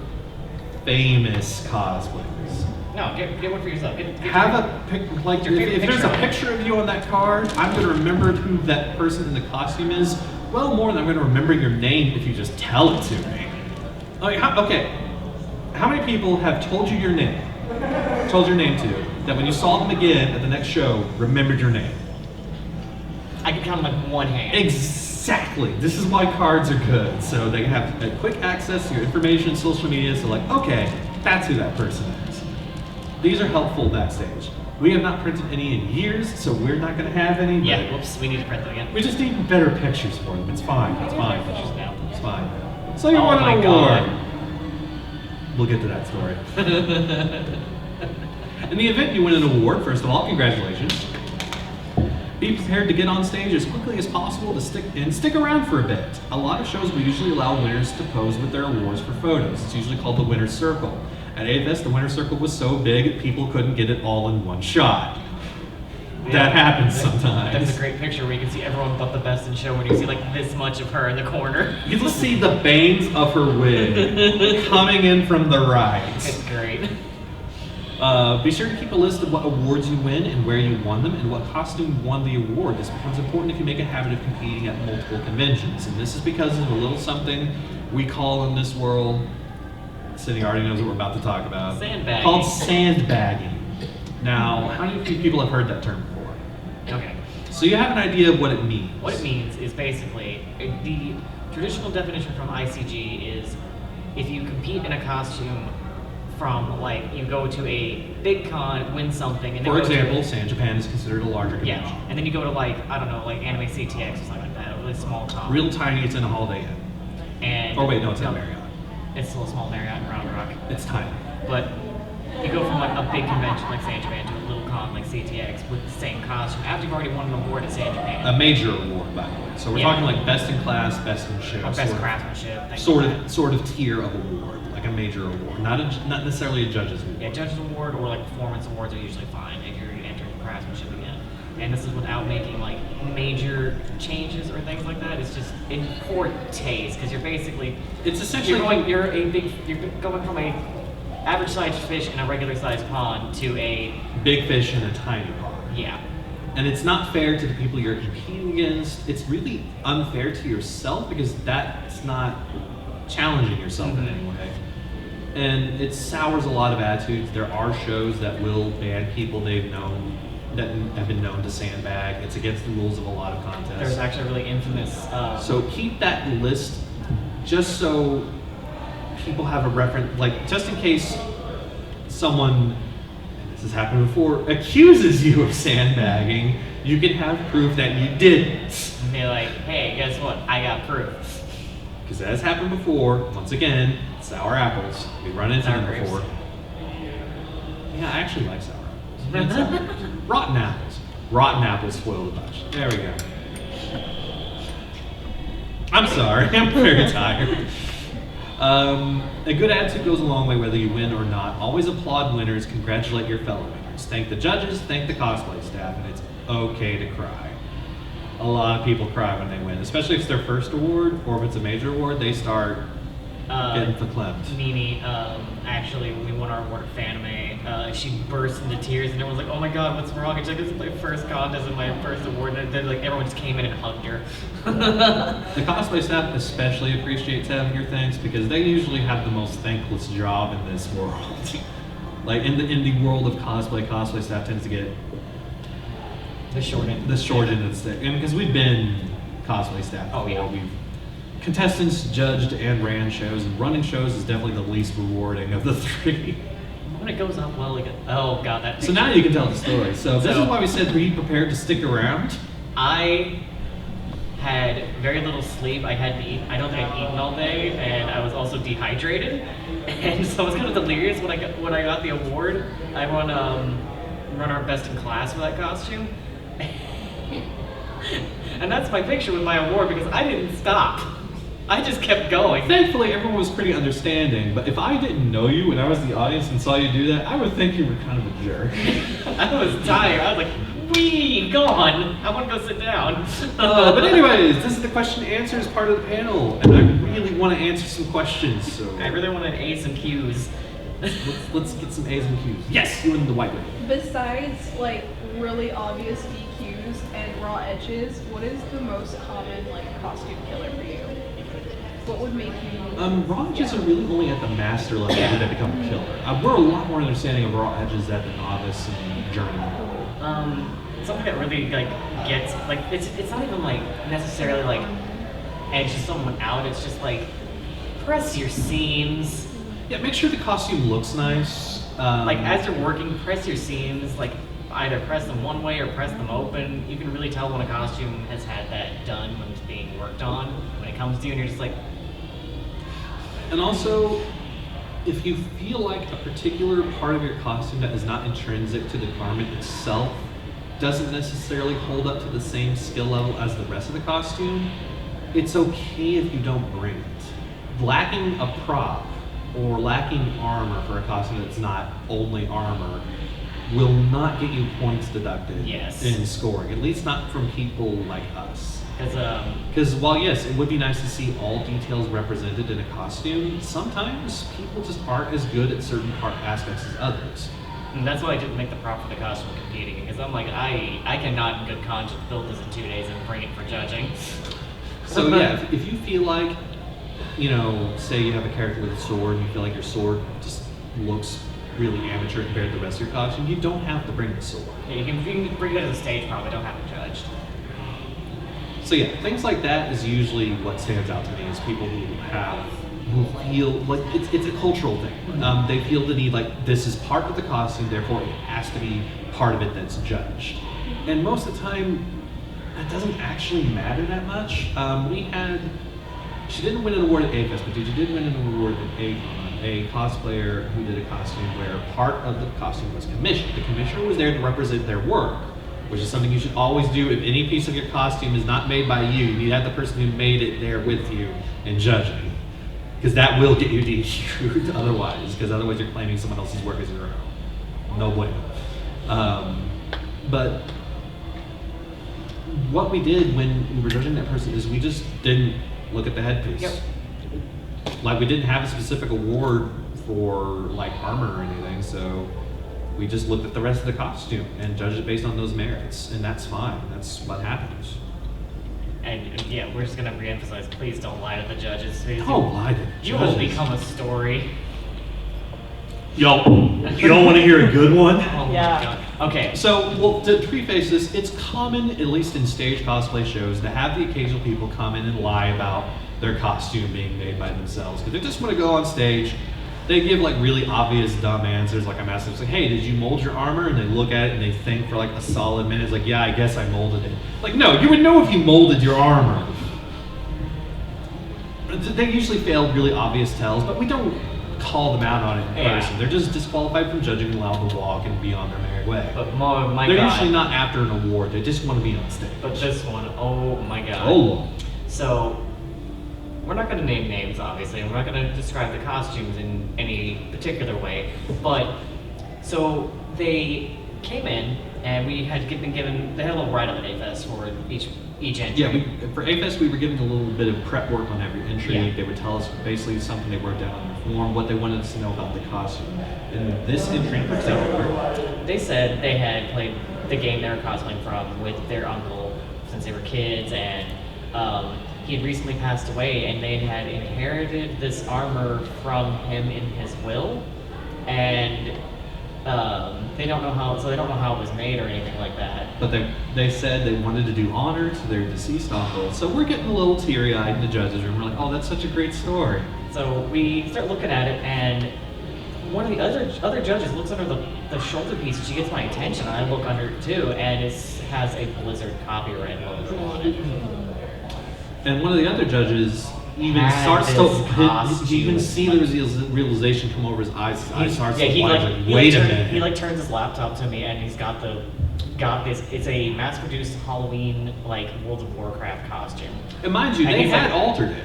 famous cosplayers. No, get one for yourself. Have a pic, like if there's a picture of you on that card, I'm going to remember who that person in the costume is. Well, more than I'm going to remember your name if you just tell it to me. Like, how many people have told you your name? Told your name to that when you saw them again at the next show, remembered your name? I can count on like one hand. Exactly. This is why cards are good. So they have a quick access to your information, social media. So like, okay, that's who that person is. These are helpful backstage. We have not printed any in years, so we're not going to have any. Yeah, whoops, we need to print them again. We just need better pictures for them. It's fine. It's fine. Pictures now. It's fine. So you won an award. God. We'll get to that story. In the event you win an award, first of all, congratulations. Be prepared to get on stage as quickly as possible to stick around for a bit. A lot of shows will usually allow winners to pose with their awards for photos. It's usually called the winner's circle. At AFS, the winner's circle was so big, people couldn't get it all in one shot. Yeah, that happens sometimes. That's a great picture where you can see everyone but the best in show when you see like this much of her in the corner. You can see the bangs of her wig coming in from the right. It's great. Be sure to keep a list of what awards you win and where you won them and what costume won the award. This becomes important if you make a habit of competing at multiple conventions. And this is because of a little something we call in this world, Sydney already knows what we're about to talk about. Sandbagging. Called sandbagging. Now, how many people have heard that term before? Okay. So you have an idea of what it means. What it means is basically, the traditional definition from ICG is if you compete in a costume from, like, you go to a big con, win something, and then for example, San Japan is considered a larger convention. Yeah, and then you go to, like, I don't know, like Anime CTX or something like that, a really small con. Real tiny, it's in a Holiday Inn. And or wait, no, it's in Marriott. It's still a small Marriott in Round Rock. It's tiny. But you go from like a big convention like San Japan to a little con like CTX with the same costume after you've already won an award at San Japan. A major award, by the way. So we're talking like best in class, best in show, or best craftsmanship. Sort of tier of award, like a major award, not necessarily a judge's award. Yeah, judge's award or like performance awards are usually fine if you're entering craftsmanship again. And this is without making like major changes or things like that. It's just in poor taste because you're basically you're going from a average sized fish in a regular sized pond to a big fish in a tiny pond. Yeah. And it's not fair to the people you're competing against. It's really unfair to yourself because that's not challenging yourself in any way. And it sours a lot of attitudes. There are shows that will ban people that have been known to sandbag. It's against the rules of a lot of contests. There's actually a really infamous. So keep that list just so people have a reference, like just in case someone, and this has happened before, accuses you of sandbagging, you can have proof that you didn't. And they're like, hey, guess what? I got proof. Because that has happened before. Once again, sour apples. We run into them before. Yeah, I actually like sour apples. Rotten apples. Rotten apples spoil the bunch. There we go. I'm sorry, I'm very tired. A good attitude goes a long way whether you win or not. Always applaud winners, congratulate your fellow winners. Thank the judges, thank the cosplay staff, and it's okay to cry. A lot of people cry when they win, especially if it's their first award or if it's a major award, they start getting verklempt. Nini, actually, when we won our award at Fanime, she burst into tears, and everyone's like, "Oh my God, what's wrong?" And she's like, "This is my first contest and my first award." And then like everyone just came in and hugged her. The cosplay staff especially appreciates having your thanks because they usually have the most thankless job in this world. Like in the world of cosplay staff tends to get The short end. the short end of the stick, and because we've been cosplay staff. Oh, yeah. We've contestants judged and ran shows, and running shows is definitely the least rewarding of the three. When it goes off well, again. Oh God, that. So now you can tell the story. So this So- is why we said be prepared to stick around. I had very little sleep. I hadn't eaten. I don't think I'd eaten all day, and I was also dehydrated. And so I was kind of delirious when I got the award. I won our best in class for that costume. And that's my picture with my award because I didn't stop. I just kept going. Thankfully, everyone was pretty understanding, but if I didn't know you and I was the audience and saw you do that, I would think you were kind of a jerk. I was tired. I was like, "Wee, go on. I want to go sit down." But anyways, this is the question and answers part of the panel, and I really want to answer some questions, so I really want an A's and Q's. let's get some A's and Q's. Yes, you in the white way. Besides, like, really obvious DQs and raw edges, what is the most common, like, costume killer for you? What would make you... Raw edges are really only at the master level that they become a killer. We're a lot more understanding of raw edges at the novice and journeyman level. Something that really like gets like it's not even like necessarily like edges someone out. It's just like press your seams. Yeah, make sure the costume looks nice. Like as you're working, press your seams. Like either press them one way or press them open. You can really tell when a costume has had that done when it's being worked on. When it comes to you, and you're just like, And also, if you feel like a particular part of your costume that is not intrinsic to the garment itself doesn't necessarily hold up to the same skill level as the rest of the costume, it's okay if you don't bring it. Lacking a prop or lacking armor for a costume that's not only armor will not get you points deducted Yes. in scoring, at least not from people like us. because Because while yes, it would be nice to see all details represented in a costume, sometimes people just aren't as good at certain part aspects as others. and that's why I didn't make the prop for the costume competing because I'm like I cannot in good conscience build this in 2 days and bring it for judging. So yeah, if you feel like, you know, say you have a character with a sword and you feel like your sword just looks really amateur compared to the rest of your costume, you don't have to bring the sword. Yeah, you can bring it to the stage, probably don't have it judged. So yeah, things like that is usually what stands out to me is people who feel like it's a cultural thing. They feel the need like this is part of the costume, therefore it has to be part of it that's judged. And most of the time, that doesn't actually matter that much. She didn't win an award at A-Fest, but she did win an award at a cosplayer who did a costume where part of the costume was commissioned. The commissioner was there to represent their work, which is something you should always do. If any piece of your costume is not made by you, you need to have the person who made it there with you and judging. Because that will get you DQ'd otherwise, because otherwise you're claiming someone else's work as your own. No bueno. But what we did when we were judging that person is we just didn't look at the headpiece. Yep. Like we didn't have a specific award for like armor or anything, so we just looked at the rest of the costume and judged it based on those merits, and that's fine. That's what happens. And yeah, we're just gonna reemphasize, please don't lie to the judges. Don't lie to the You will judges. become a story. Yo, you don't want to hear a good one? Oh Yeah. my god. Okay, So, well, to preface this, it's common, at least in stage cosplay shows, to have the occasional people come in and lie about their costume being made by themselves. Because they just want to go on stage, they give like really obvious dumb answers, like I'm asking them, like, hey, did you mold your armor? And they look at it and they think for like a solid minute, it's like, yeah, I guess I molded it. Like, no, you would know if you molded your armor. They usually fail really obvious tells, but we don't call them out on it in Yeah. person. They're just disqualified from judging and allowed to walk and be on their merry way. but my They're god. usually not after an award, they just want to be on stage. But this one, oh my god. Oh, Lord. So, we're not going to name names, obviously, and we're not going to describe the costumes in any particular way, but, so, they came in, and we had been given, they had a little write-up at A-Fest for each each entry. Yeah, for A-Fest we were giving a little bit of prep work on every entry. Yeah. They would tell us basically something they wrote down on their form, what they wanted us to know about the costume. In this entry in particular, They said they had played the game they were cosplaying from with their uncle since they were kids, and he had recently passed away, and they had inherited this armor from him in his will, and they don't know how it was made or anything like that. but they said they wanted to do honor to their deceased uncle. So we're getting a little teary-eyed in the judges' room. We're like, oh, that's such a great story. So we start looking at it, and one of the other judges looks under the shoulder piece, and she gets my attention. I look under it too, and it has a Blizzard copyright logo on it. And one of the other judges even Had starts this to costume. you can see the realization come over his eyes. His eyes starts to he widen, like, like, wait a minute. He like turns his laptop to me, and he's got this. It's a mass-produced Halloween like World of Warcraft costume. And mind you, And they he's had like- altered it.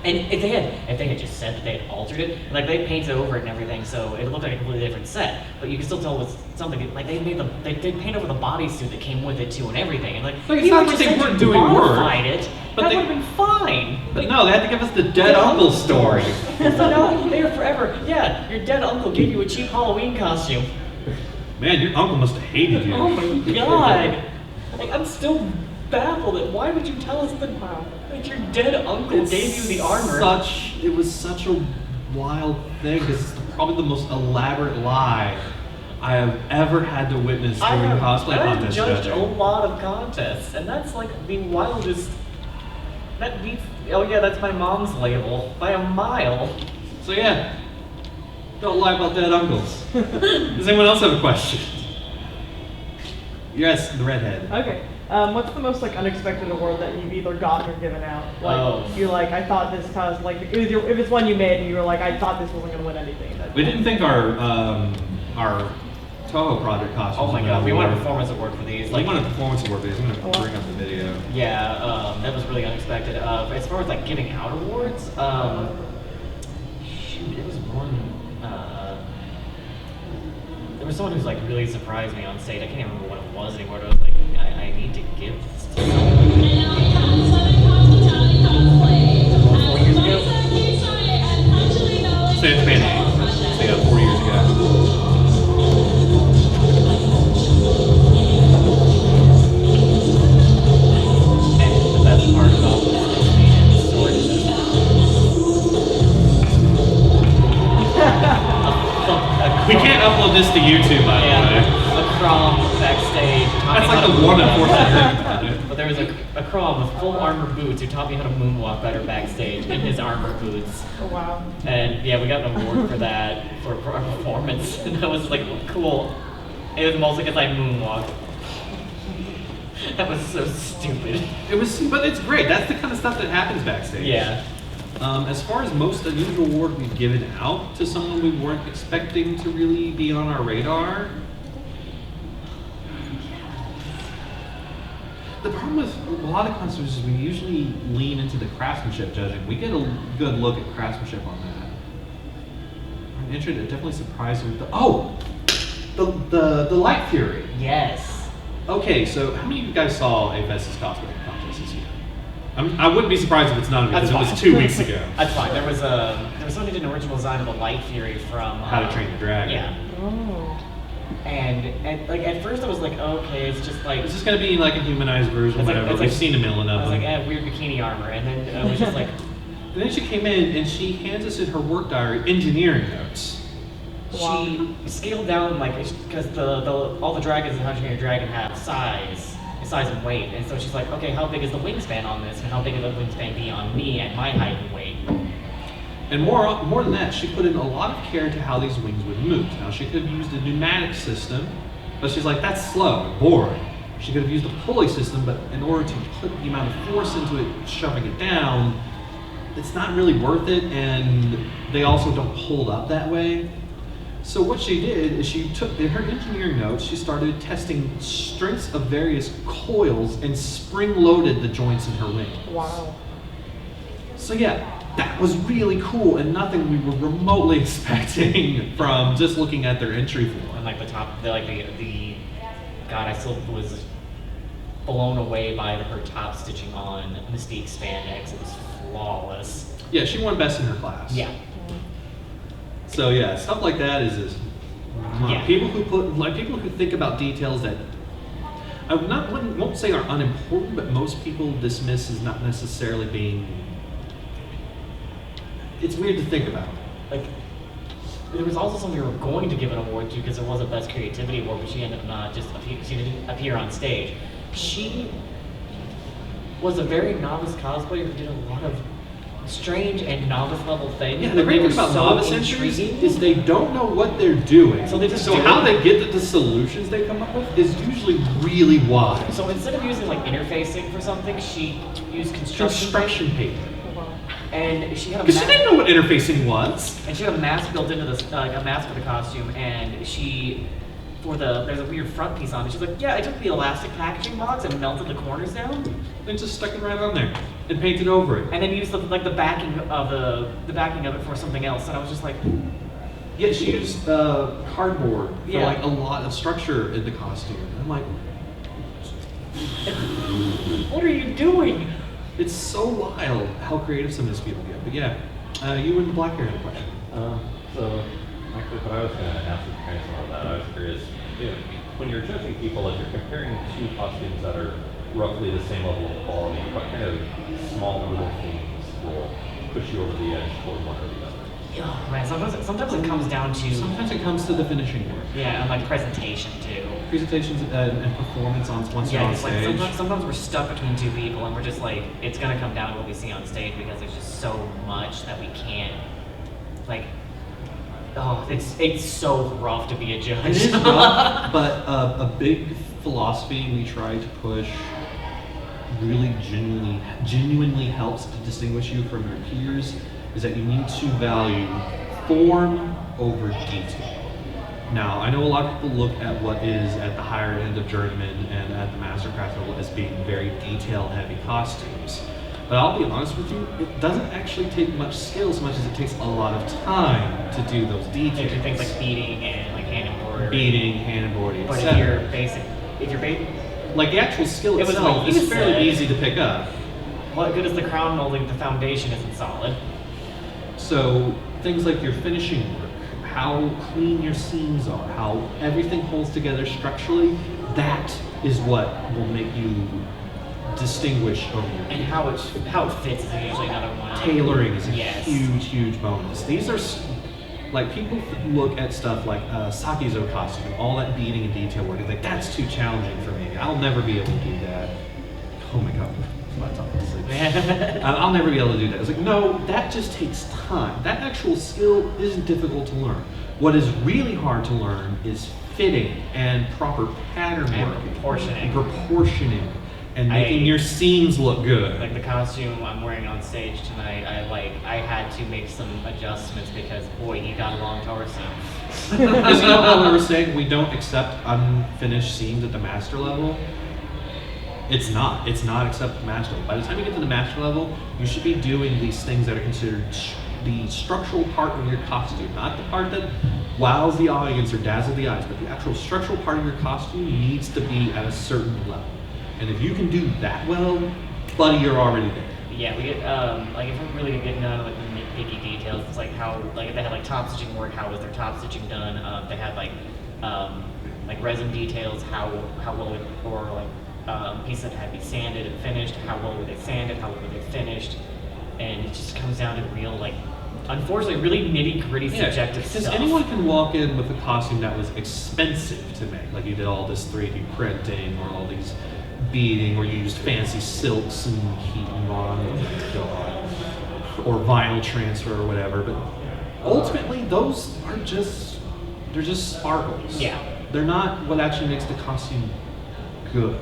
And if they had just said that they had altered it, like they painted over it and everything, so it looked like a completely different set. But you can still tell it was something like they paint over the bodysuit that came with it too and everything. And like Like, it's even not if like just they said weren't you doing work, modified it, but that they- would have been fine. But no, they had to give us the dead uncle story. So now there forever. Yeah, your dead uncle gave you a cheap Halloween costume. Man, your uncle must have hated you. Oh my god! Like, I'm still baffled at why would you tell us that your dead uncle gave you the armor? It was such a wild thing. This is probably the most elaborate lie I have ever had to witness during cosplay I've contest judged judging. a lot of contests, and that's like the wildest. That beats. Oh yeah, that's my mom's label by a mile. So yeah, don't lie about dead uncles. Does anyone else have a question? Yes, the redhead. Okay. What's the most like unexpected award that you've either gotten or given out? Like Oh. you're like, I thought this cause like if it's one you made and you were like, I thought this wasn't gonna win anything. We didn't think our Toho project costumes. Oh my would god, we win. want a performance award for these. Like, we want a performance award for these. I'm gonna Oh. bring up the video. Yeah, that was really unexpected. As far as like giving out awards, shoot, it was one. There was someone who's like really surprised me on stage. I can't even remember what it was anymore. But I was like, I need to give this to someone. 4 years ago. San Japan XII. So yeah, 4 years ago. And the best part about this is the story is We can't upload this to YouTube, by the way. a Crom backstage. taught That's me like how the to one moonwalk unfortunate better. thing. But there was a Crom with full armor boots who taught me how to moonwalk better backstage in his armor boots. Oh wow. And yeah, we got an award for that for our performance. And that was like cool. It was mostly because I moonwalked. That was so stupid. It was, but it's great. That's the kind of stuff that happens backstage. Yeah. As far as most unusual award we've given out to someone we weren't expecting to really be on our radar. The problem with a lot of concerts is we usually lean into the craftsmanship judging. We get a good look at craftsmanship on that. Our entry that definitely surprised me with the Light Fury. Yes. Okay, so how many of you guys saw a Festus cosplay contest this year? I wouldn't be surprised if it's none of you because That's it was fine. 2 weeks ago. That's fine. There was someone who did an original design of the Light Fury from How to Train Your Dragon. Yeah. Oh. And like at first I was like, okay, it's just like It's just gonna be like a humanized version, It's like- whatever. it's We've like- seen a million I of was them. like, weird bikini armor, and then I was just like, And then she came in and she hands us in her work diary engineering notes. she scaled down like because all the dragons in How to Train Your Dragon have size and weight, and so she's like, okay, how big is the wingspan on this, and how big will the wingspan be on me at my height and weight? And more than that, she put in a lot of care into how these wings would move. Now she could have used a pneumatic system, but she's like, that's slow and boring. She could have used a pulley system, but in order to put the amount of force into it, shoving it down, it's not really worth it, and they also don't hold up that way. So what she did is she took, in her engineering notes, she started testing strengths of various coils and spring-loaded the joints in her wing. Wow. So yeah, that was really cool and nothing we were remotely expecting from just looking at their entry form. And like the top, the God, I still was blown away by her top stitching on Mystique spandex. It was flawless. Yeah, she won best in her class. Yeah. So yeah, stuff like that is Yeah. people who think about details that I won't say are unimportant, but most people dismiss as not necessarily being. It's weird to think about. Like, there was also something we were going to give an award to because it was a Best Creativity Award, but she ended up not she didn't appear on stage. She was a very novice cosplayer who did a lot of strange and novice level things. Yeah, the great thing about novice entries is they don't know what they're doing. So they just so do how it. they get to the solutions they come up with is usually really wise. So instead of using like interfacing for something, she used construction paper. and she had a Because she didn't know what interfacing was. And she had a mask built into this, like a mask for the costume, and there's a weird front piece on it. She's like, yeah, I took the elastic packaging box and melted the corners down, And just stuck it right on there and painted over it. and then used the backing of the backing of it for something else. And I was just like, Yeah, she used cardboard for Yeah. like a lot of structure in the costume. I'm like, what are you doing? it's so wild how creative some of these people get. But yeah, you and Black Hair had a question. So, actually, what I was going to ask is kind of some of that. I was curious, when you're judging people, if you're comparing two costumes that are roughly the same level of quality, what kind of small little things will push you over the edge toward one or the other? Oh, man, sometimes it comes down to Sometimes it comes to the finishing work. yeah, and like presentation too. Presentations and performance once you're Yeah, on it's like stage. sometimes we're stuck between two people, and we're just like, it's gonna come down to what we see on stage because there's just so much that we can't like. Oh, it's so rough to be a judge. It is rough, but a big philosophy we try to push really genuinely helps to distinguish you from your peers is that you need to value form over detail. Now, I know a lot of people look at what is at the higher end of journeyman and at the mastercraft level as being very detail-heavy costumes. But I'll be honest with you, it doesn't actually take much skill so much as it takes a lot of time to do those You details. do things like beading and like hand embroidery. Beading, hand embroidery, But etc. if you're basic, Like the actual skill It was itself like is you fairly said. easy to pick up. what good is the crown molding if the foundation isn't solid? So things like your finishing work, how clean your seams are, how everything holds together structurally, that is what will make you distinguish over your And how it fits is usually another one. tailoring is a Yes. huge bonus. These are like people look at stuff like Sakizo costume, all that beading and detail work. It's like that's too challenging for me. I'll never be able to do that. Oh my god, my tongue is asleep. I'll never be able to do that. It's like no, that just takes time. That actual skill isn't difficult to learn. What is really hard to learn is fitting and proper pattern And work, proportioning. and making your seams look good. Like the costume I'm wearing on stage tonight, I had to make some adjustments because boy, he got a long torso. Because you know how we were saying we don't accept unfinished seams at the master level? It's not accepted at master level. By the time you get to the master level, you should be doing these things that are considered the structural part of your costume, not the part that wows the audience or dazzles the eyes, but the actual structural part of your costume needs to be at a certain level. And if you can do that well, buddy, you're already there. Yeah, we get like if we're really getting down to like the nitpicky details, it's like how like if they had like top stitching work, how was their top stitching done? If they had like resin details, how well it, or like pieces that had to be sanded and finished, how well were they sanded, how well were they finished, and it just comes down to real like unfortunately really nitty gritty subjective Because stuff. anyone can walk in with a costume that was expensive to make, like you did all this 3D printing or all these beading, or you used fancy silks and heat them on, or vinyl transfer or whatever. But ultimately, those are they're just sparkles. Yeah. They're not what actually makes the costume good.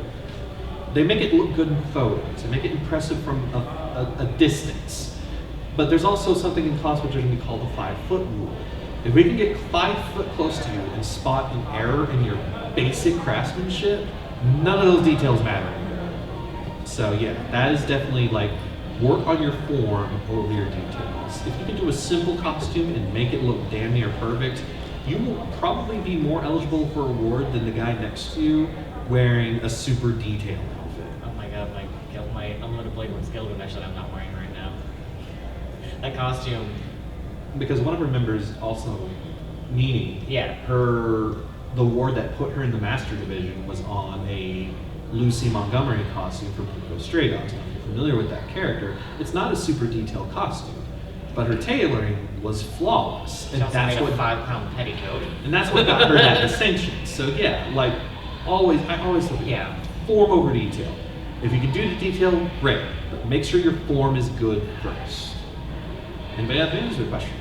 They make it look good in photos. They make it impressive from a distance. But there's also something in cosplay that can be called the 5-foot rule. If we can get 5 foot close to you and spot an error in your basic craftsmanship, none of those details matter anymore. So yeah, that is definitely like work on your form over your details. If you can do a simple costume and make it look damn near perfect, you will probably be more eligible for a award than the guy next to you wearing a super detailed outfit. Blade One Skill Mesh that I'm not wearing right now. That costume, Because one of her members also, Nini, yeah. the ward that put her in the Master Division was on a Lucy Montgomery costume from Pinko Stray Dogs. Now, if you're familiar with that character, it's not a super detailed costume, but her tailoring was flawless, She and also that's made a what 5-pound petticoat. and that's what got her that distinction. So yeah, like I always look at Yeah. form over detail. If you can do the detail, great, but make sure your form is good first. Anybody have answers or questions?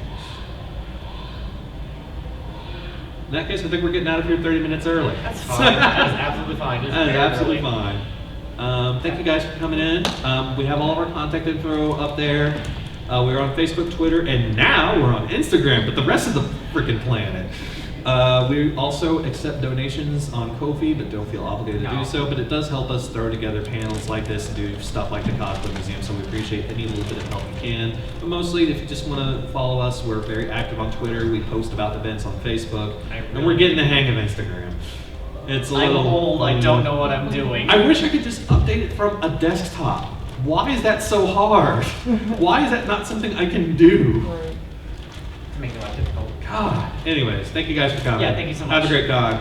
In that case, I think we're getting out of here 30 minutes early. That's fine. That is absolutely fine. It's That is very absolutely early. fine. Thank you guys for coming in. We have all of our contact info up there. We're on Facebook, Twitter, and now we're on Instagram, but the rest of the freaking planet. We also accept donations on Ko-fi, but don't feel obligated to No. do so. But it does help us throw together panels like this and do stuff like the Cosplay Museum, so we appreciate any little bit of help we can. But mostly, if you just want to follow us, we're very active on Twitter. We post about events on Facebook, and we're getting the hang of Instagram. It's a I'm little old. I don't know what I'm doing. I wish I could just update it from a desktop. Why is that so hard? Why is that not something I can do? Right. Make it life difficult. God. Anyways, thank you guys for coming. Yeah, thank you so Have a much. great con.